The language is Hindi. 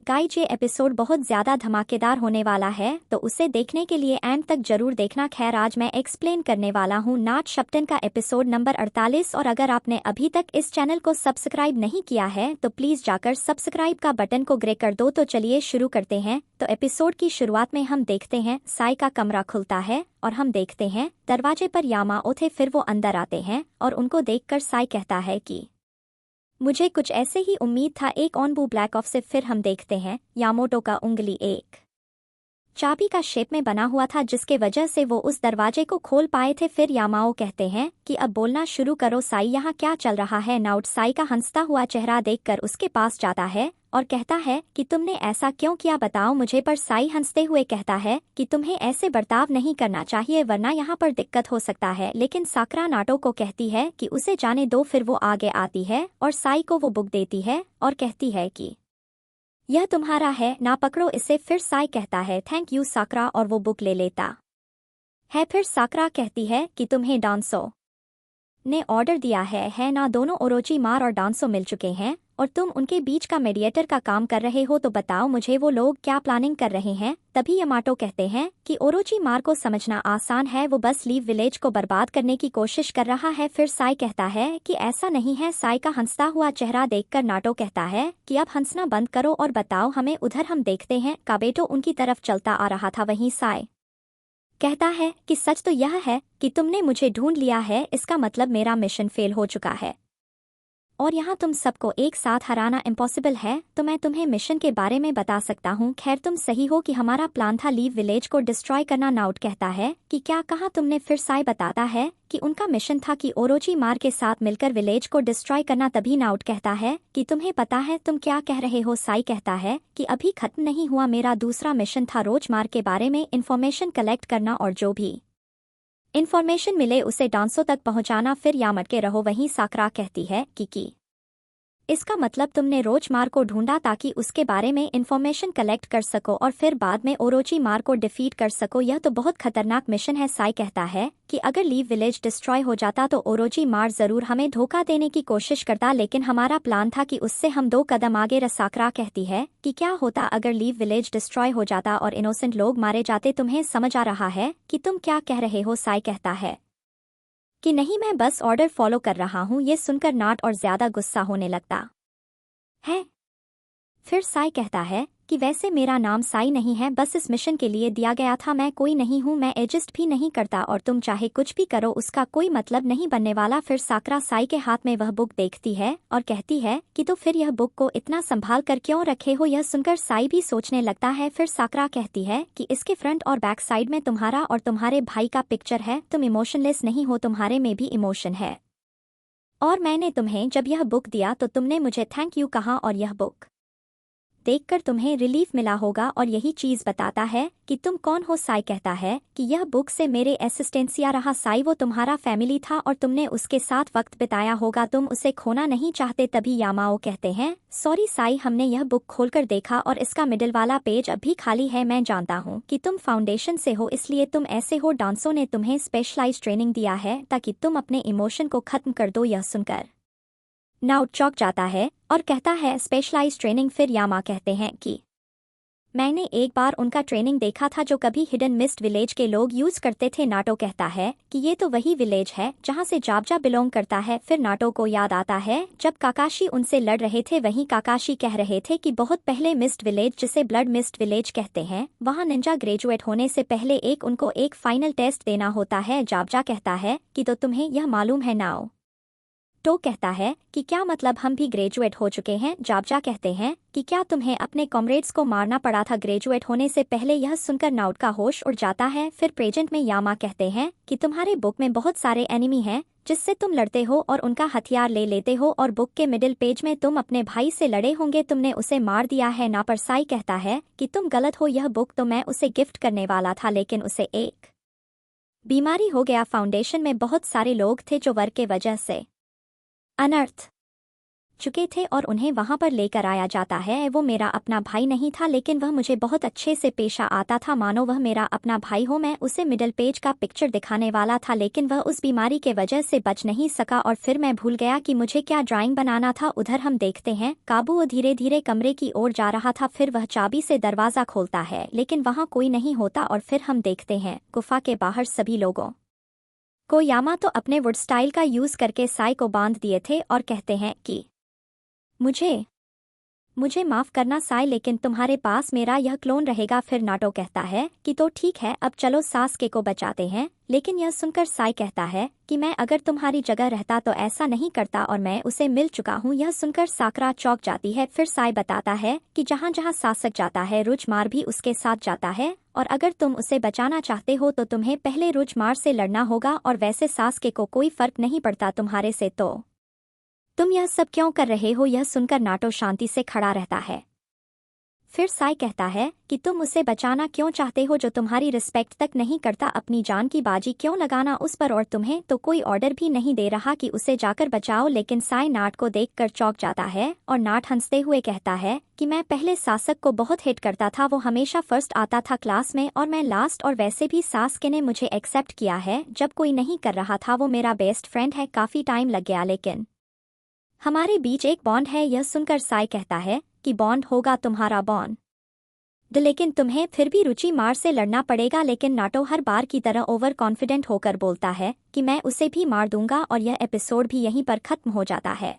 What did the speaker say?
गाइज, ये एपिसोड बहुत ज़्यादा धमाकेदार होने वाला है, तो उसे देखने के लिए एंड तक जरूर देखना। खैर, आज मैं एक्सप्लेन करने वाला हूँ नाट शप्टन का एपिसोड नंबर 48। और अगर आपने अभी तक इस चैनल को सब्सक्राइब नहीं किया है तो प्लीज़ जाकर सब्सक्राइब का बटन को ग्रे कर दो। तो चलिए शुरू करते हैं। तो एपिसोड की शुरुआत में हम देखते हैं साई का कमरा खुलता है और हम देखते हैं दरवाजे पर यामाओ थे। फिर वो अंदर आते हैं और उनको देखकर साई कहता है कि मुझे कुछ ऐसे ही उम्मीद था, एक ऑनबू ब्लैक ऑफ से। फिर हम देखते हैं यामोटो का उंगली एक चाबी का शेप में बना हुआ था, जिसके वजह से वो उस दरवाजे को खोल पाए थे। फिर यामाओ कहते हैं कि अब बोलना शुरू करो साई, यहाँ क्या चल रहा है। नाउट साई का हंसता हुआ चेहरा देखकर उसके पास जाता है और कहता है कि तुमने ऐसा क्यों किया, बताओ मुझे। पर साई हंसते हुए कहता है कि तुम्हें ऐसे बर्ताव नहीं करना चाहिए, वरना यहाँ पर दिक्कत हो सकता है। लेकिन साकरा नाटो को कहती है कि उसे जाने दो। फिर वो आगे आती है और साई को वो बुक देती है और कहती है कि यह तुम्हारा है, ना पकड़ो इसे। फिर साई कहता है थैंक यू साकरा और वो बुक ले लेता है। फिर साकरा कहती है कि तुम्हें डांसो ने ऑर्डर दिया है ना। दोनों ओरोची मार और डांसो मिल चुके हैं और तुम उनके बीच का मीडिएटर का काम कर रहे हो, तो बताओ मुझे वो लोग क्या प्लानिंग कर रहे हैं। तभी यमाटो कहते हैं कि ओरोची मार को समझना आसान है, वो बस लीव विलेज को बर्बाद करने की कोशिश कर रहा है। फिर साई कहता है कि ऐसा नहीं है। साई का हंसता हुआ चेहरा देखकर नाटो कहता है कि अब हंसना बंद करो और बताओ हमें। उधर हम देखते हैं काबेटो उनकी तरफ चलता आ रहा था। वहीं साई कहता है कि सच तो यह है कि तुमने मुझे ढूंढ लिया है, इसका मतलब मेरा मिशन फेल हो चुका है और यहाँ तुम सबको एक साथ हराना इम्पॉसिबल है। तो मैं तुम्हें मिशन के बारे में बता सकता हूँ। खैर, तुम सही हो कि हमारा प्लान था लीव विलेज को डिस्ट्रॉय करना। नाउट कहता है कि क्या कहा तुमने। फिर साई बताता है कि उनका मिशन था कि ओरोची मार के साथ मिलकर विलेज को डिस्ट्रॉय करना। तभी नाउट कहता है कि तुम्हें पता है तुम क्या कह रहे हो। साई कहता है कि अभी खत्म नहीं हुआ, मेरा दूसरा मिशन था रोज मार के बारे में इन्फॉर्मेशन कलेक्ट करना और जो भी इन्फॉर्मेशन मिले उसे डांसो तक पहुंचाना। फिर यामट के रहो। वहीं साकरा कहती है कि इसका मतलब तुमने रोज मार को ढूंढा ताकि उसके बारे में इन्फॉर्मेशन कलेक्ट कर सको और फिर बाद में ओरोची मार को डिफीट कर सको। यह तो बहुत खतरनाक मिशन है। साई कहता है कि अगर लीव विलेज डिस्ट्रॉय हो जाता तो ओरोची मार जरूर हमें धोखा देने की कोशिश करता, लेकिन हमारा प्लान था कि उससे हम 2 कदम आगे। साकरा कहती है कि क्या होता अगर लीव विलेज डिस्ट्रॉय हो जाता और इनोसेंट लोग मारे जाते। तुम्हें समझ आ रहा है कि तुम क्या कह रहे हो। साई कहता है कि नहीं, मैं बस ऑर्डर फॉलो कर रहा हूँ। ये सुनकर नाट और ज्यादा गुस्सा होने लगता है। फिर साई कहता है कि वैसे मेरा नाम साई नहीं है, बस इस मिशन के लिए दिया गया था। मैं कोई नहीं हूँ, मैं एडजस्ट भी नहीं करता और तुम चाहे कुछ भी करो उसका कोई मतलब नहीं बनने वाला। फिर साकरा साई के हाथ में वह बुक देखती है और कहती है कि तो फिर यह बुक को इतना संभाल कर क्यों रखे हो। यह सुनकर साई भी सोचने लगता है। फिर साकरा कहती है कि इसके फ्रंट और बैक साइड में तुम्हारा और तुम्हारे भाई का पिक्चर है। तुम इमोशनलेस नहीं हो, तुम्हारे में भी इमोशन है और मैंने तुम्हें जब यह बुक दिया तो तुमने मुझे थैंक यू कहा और यह बुक देखकर तुम्हें रिलीफ मिला होगा और यही चीज बताता है कि तुम कौन हो। साई कहता है कि यह बुक से मेरे असिस्टेंसिया रहा। साई, वो तुम्हारा फैमिली था और तुमने उसके साथ वक्त बिताया होगा, तुम उसे खोना नहीं चाहते। तभी यामाओ कहते हैं सॉरी साई, हमने यह बुक खोलकर देखा और इसका मिडिल वाला पेज अभी खाली है। मैं जानता हूँ कि तुम फाउंडेशन से हो इसलिए तुम ऐसे हो। डांसो ने तुम्हें स्पेशलाइज ट्रेनिंग दिया है ताकि तुम अपने इमोशन को खत्म कर दो। यह सुनकर नाउट चौंक जाता है और कहता है स्पेशलाइज ट्रेनिंग। फिर यामा कहते हैं कि मैंने एक बार उनका ट्रेनिंग देखा था जो कभी हिडन मिस्ट विलेज के लोग यूज करते थे। नाटो कहता है कि ये तो वही विलेज है जहां से जाबजा बिलोंग करता है। फिर नाटो को याद आता है जब काकाशी उनसे लड़ रहे थे। वहीं काकाशी कह रहे थे कि बहुत पहले मिस्ट विलेज, जिसे ब्लड मिस्ट विलेज कहते हैं, वहां निंजा ग्रेजुएट होने से पहले उनको एक फाइनल टेस्ट देना होता है। जाबजा कहता है कि तो तुम्हें यह मालूम है। नाओ तो कहता है कि क्या मतलब हम भी ग्रेजुएट हो चुके हैं। जाबजा कहते हैं कि क्या तुम्हें अपने कॉमरेड्स को मारना पड़ा था ग्रेजुएट होने से पहले। यह सुनकर नाउट का होश उड़ जाता है। फिर प्रेजेंट में यामा कहते हैं कि तुम्हारे बुक में बहुत सारे एनिमी हैं जिससे तुम लड़ते हो और उनका हथियार ले लेते हो और बुक के मिडिल पेज में तुम अपने भाई से लड़े होंगे, तुमने उसे मार दिया है ना। पर साई कहता है कि तुम गलत हो, यह बुक तो मैं उसे गिफ्ट करने वाला था, लेकिन उसे एक बीमारी हो गया। फाउंडेशन में बहुत सारे लोग थे जो वर्क के वजह से अनर्थ चुके थे और उन्हें वहां पर लेकर आया जाता है। वो मेरा अपना भाई नहीं था, लेकिन वह मुझे बहुत अच्छे से पेश आता था, मानो वह मेरा अपना भाई हो। मैं उसे मिडिल पेज का पिक्चर दिखाने वाला था, लेकिन वह उस बीमारी के वजह से बच नहीं सका और फिर मैं भूल गया कि मुझे क्या ड्राइंग बनाना था। उधर हम देखते हैं काबू धीरे धीरे कमरे की ओर जा रहा था। फिर वह चाबी से दरवाजा खोलता है, लेकिन वहाँ कोई नहीं होता और फिर हम देखते हैं गुफा के बाहर सभी लोगों को यामा तो अपने वुड स्टाइल का यूज करके साई को बांध दिए थे और कहते हैं कि मुझे माफ करना साई, लेकिन तुम्हारे पास मेरा यह क्लोन रहेगा। फिर नाटो कहता है कि तो ठीक है, अब चलो सासके को बचाते हैं। लेकिन यह सुनकर साई कहता है कि मैं अगर तुम्हारी जगह रहता तो ऐसा नहीं करता और मैं उसे मिल चुका हूँ। यह सुनकर साकरा चौंक जाती है। फिर साई बताता है कि जहाँ जहाँ सासक जाता है रुचमार भी उसके साथ जाता है, और अगर तुम उसे बचाना चाहते हो तो तुम्हें पहले रुचमार से लड़ना होगा, और वैसे सासके को कोई फर्क नहीं पड़ता तुम्हारे से, तो तुम यह सब क्यों कर रहे हो। यह सुनकर नाटो शांति से खड़ा रहता है। फिर साई कहता है कि तुम उसे बचाना क्यों चाहते हो जो तुम्हारी रिस्पेक्ट तक नहीं करता, अपनी जान की बाजी क्यों लगाना उस पर, और तुम्हें तो कोई ऑर्डर भी नहीं दे रहा कि उसे जाकर बचाओ। लेकिन साई नाट को देखकर चौंक जाता है और नाट हंसते हुए कहता है कि मैं पहले सासक को बहुत हिट करता था, वो हमेशा फर्स्ट आता था क्लास में और मैं लास्ट, और वैसे भी सासके ने मुझे एक्सेप्ट किया है जब कोई नहीं कर रहा था। वो मेरा बेस्ट फ्रेंड है, काफी टाइम लग गया लेकिन हमारे बीच एक बॉन्ड है। यह सुनकर साई कहता है कि बॉन्ड होगा तुम्हारा बॉन्ड, लेकिन तुम्हें फिर भी रुचि मार से लड़ना पड़ेगा। लेकिन नाटो हर बार की तरह ओवर कॉन्फिडेंट होकर बोलता है कि मैं उसे भी मार दूंगा, और यह एपिसोड भी यहीं पर खत्म हो जाता है।